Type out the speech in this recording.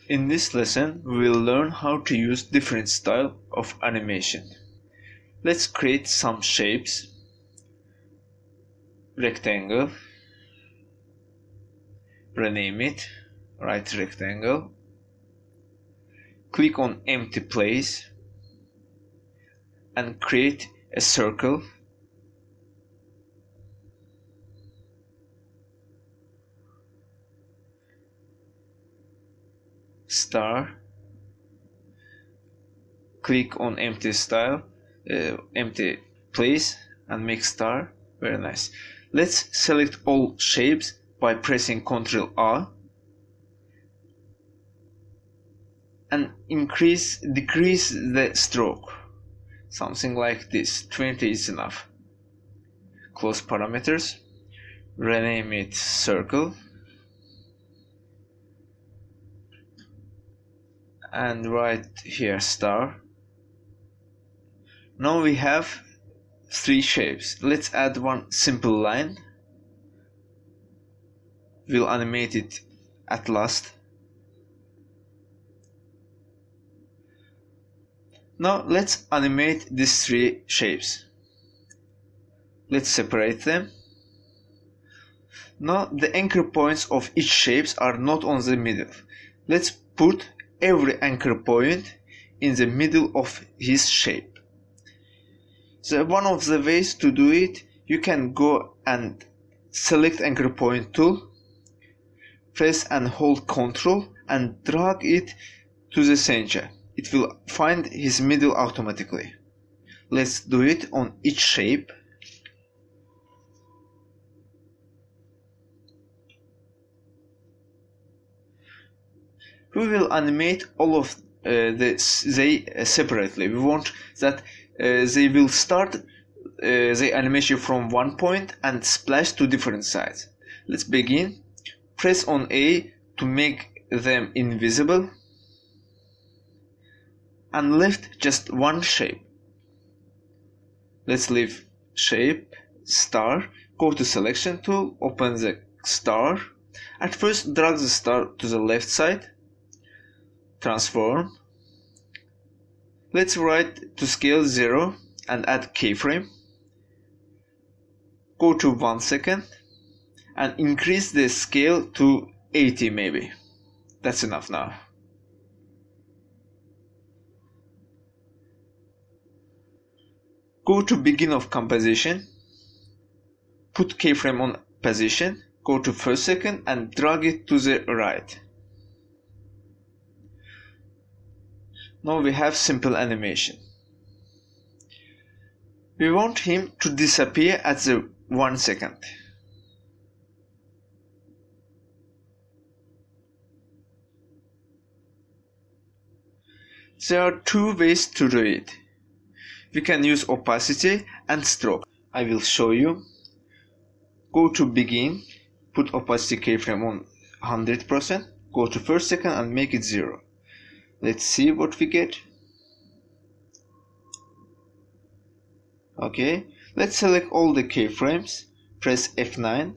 In this lesson, we will learn how to use different style of animation. Let's create some shapes. Rectangle. Rename it. Right rectangle. Click on empty place and create a circle. Star. Click on empty place and make star. Very nice. Let's select all shapes by pressing Ctrl A and decrease the stroke. Something like this. 20 is enough. Close parameters. Rename it circle. And write here star. Now we have 3 shapes. Let's add one simple line. We'll animate it at last. Now let's animate these 3 shapes. Let's separate them. Now the anchor points of each shapes are not on the middle. Let's put every anchor point in the middle of his shape. So one of the ways to do it, you can go and select anchor point tool, press and hold Ctrl and drag it to the center. It will find his middle automatically. Let's do it on each shape. We will animate all of they separately. We want that they will start the animation from one point and splash to different sides. Let's begin. Press on A to make them invisible and left just one shape. Let's leave shape, star, go to selection tool, open the star. At first drag the star to the left side. Transform. Let's write to scale 0 and add keyframe. Go to 1 second and increase the scale to 80 maybe. That's enough now. Go to begin of composition. Put keyframe on position. Go to first second and drag it to the right. Now we have simple animation. We want him to disappear at the 1 second. There are 2 ways to do it. We can use opacity and stroke. I will show you. Go to begin, put opacity keyframe on 100%, go to first second and make it 0. Let's see what we get. Okay, let's select all the keyframes, press F9